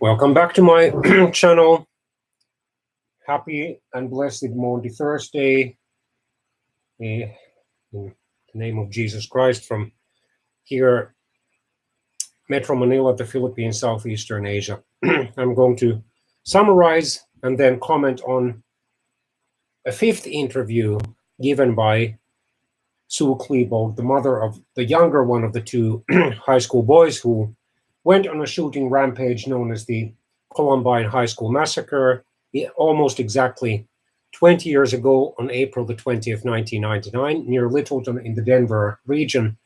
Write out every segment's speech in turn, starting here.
Welcome back to my channel. Happy and blessed Maundy Thursday. In the name of Jesus Christ from here, Metro Manila, the Philippines, Southeastern Asia. I'm going to summarize and then comment on a fifth interview given by Sue Klebold, the mother of the younger one of the two high school boys who went on a shooting rampage known as the Columbine High School Massacre almost exactly 20 years ago on April the 20th, 1999, near Littleton in the Denver region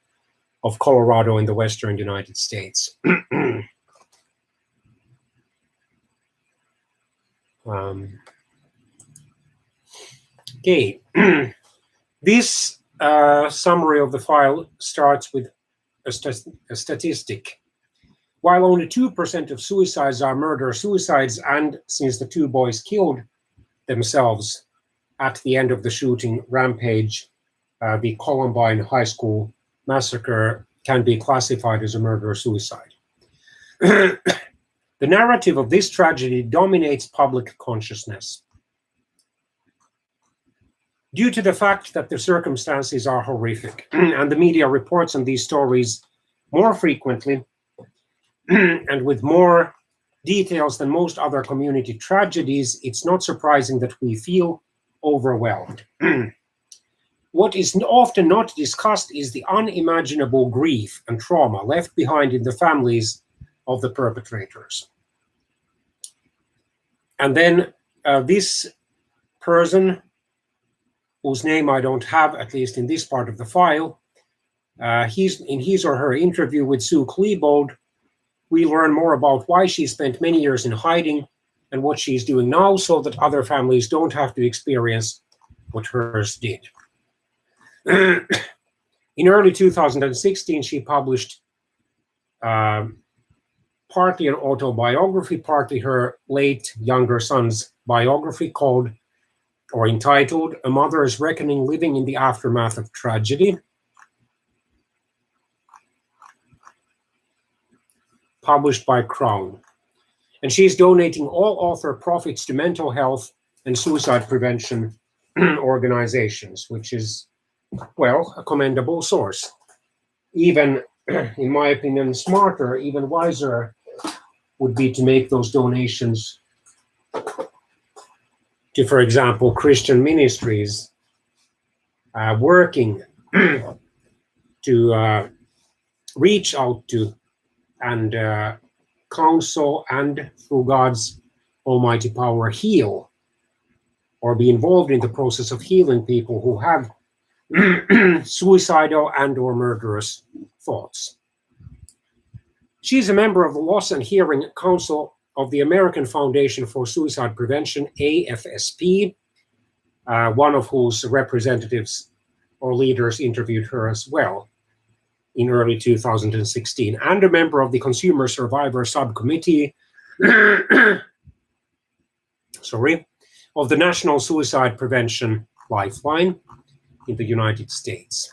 of Colorado in the western United States. Okay, this summary of the file starts with a statistic. While only 2% of suicides are murder-suicides, and since the two boys killed themselves at the end of the shooting rampage, the Columbine High School Massacre can be classified as a murder-suicide. The narrative of this tragedy dominates public consciousness. Due to the fact that the circumstances are horrific, and the media reports on these stories more frequently, and with more details than most other community tragedies, it's not surprising that we feel overwhelmed. What is often not discussed is the unimaginable grief and trauma left behind in the families of the perpetrators. And then this person, whose name I don't have, at least in this part of the file, he's in his or her interview with Sue Klebold, we learn more about why she spent many years in hiding and what she's doing now so that other families don't have to experience what hers did. In early 2016, she published partly an autobiography, partly her late younger son's biography called, or entitled, A Mother's Reckoning: Living in the Aftermath of Tragedy, published by Crown. And she's donating all author profits to mental health and suicide prevention organizations, which is, well, a commendable source. Even, in my opinion, smarter, even wiser would be to make those donations to, for example, Christian ministries working to reach out to and counsel and, through God's almighty power, heal or be involved in the process of healing people who have suicidal and or murderous thoughts. She's a member of the Loss and Hearing Council of the American Foundation for Suicide Prevention, AFSP, one of whose representatives or leaders interviewed her as well in early 2016, and a member of the Consumer Survivor Subcommittee of the National Suicide Prevention Lifeline in the United States.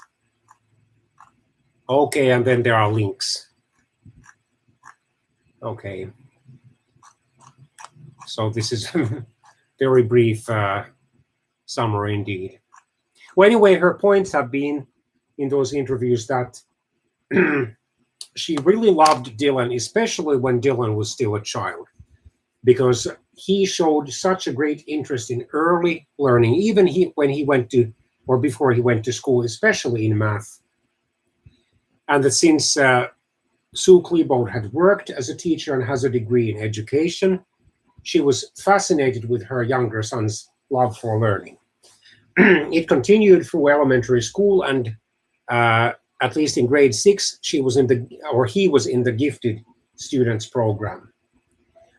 Okay, and then there are links. Okay. So this is a very brief summary indeed. Well, anyway, her points have been in those interviews that she really loved Dylan, especially when Dylan was still a child, because he showed such a great interest in early learning, even when he went to, or before he went to school, especially in math. And that since Sue Klebold had worked as a teacher and has a degree in education, she was fascinated with her younger son's love for learning. It continued through elementary school, and at least in grade 6, he was in the gifted students program.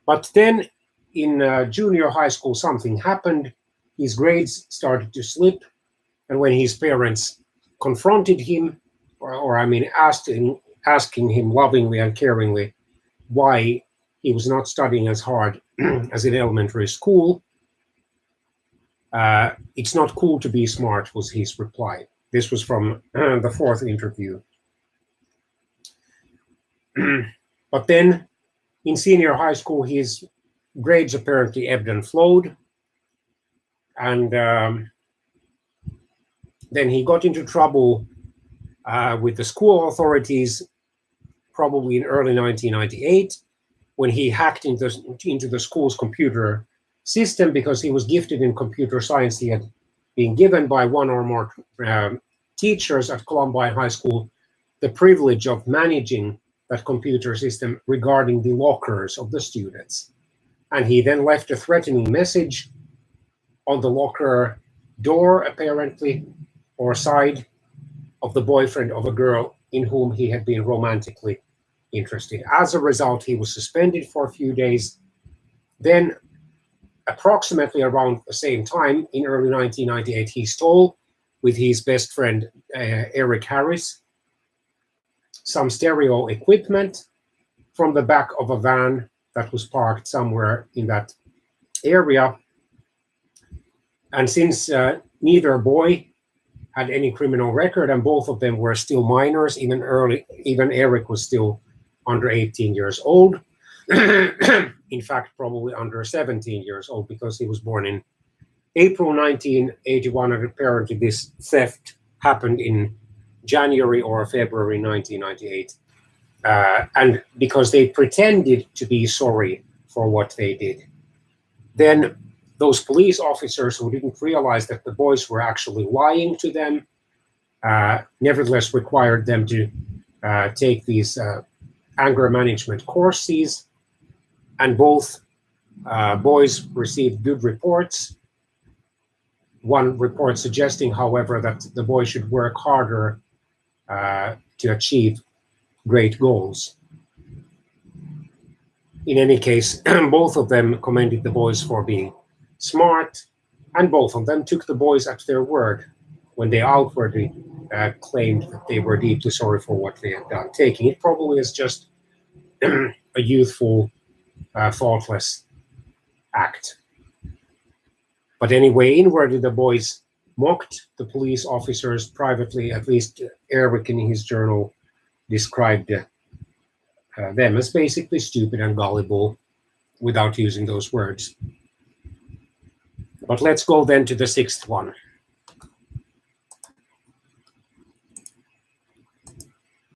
But then in junior high school, something happened. His grades started to slip, and when his parents confronted him, asking him lovingly and caringly why he was not studying as hard as in elementary school, it's not cool to be smart, was his reply. This was from the fourth interview. But then In senior high school, his grades apparently ebbed and flowed, and then he got into trouble with the school authorities, probably in early 1998, when he hacked into the school's computer system because he was gifted in computer science. He had been given by one or more teachers at Columbine High School the privilege of managing that computer system regarding the lockers of the students. And he then left a threatening message on the locker door, apparently, or side of the boyfriend of a girl in whom he had been romantically interested. As a result, he was suspended for a few days. Then, approximately around the same time, in early 1998, he stole, with his best friend Eric Harris, some stereo equipment from the back of a van that was parked somewhere in that area. And since neither boy had any criminal record and both of them were still minors, even Eric was still under 18 years old. In fact, probably under 17 years old, because he was born in April 1981, and apparently this theft happened in January or February 1998. And because they pretended to be sorry for what they did. Then those police officers who didn't realize that the boys were actually lying to them, nevertheless required them to take these anger management courses, and both boys received good reports. One report suggesting, however, that the boys should work harder to achieve great goals. In any case, both of them commended the boys for being smart, and both of them took the boys at their word when they outwardly claimed that they were deeply sorry for what they had done, taking it probably as just a youthful, thoughtless act. But anyway, inwardly the boys mocked the police officers privately. At least Eric in his journal described them as basically stupid and gullible without using those words. But let's go then to the sixth one.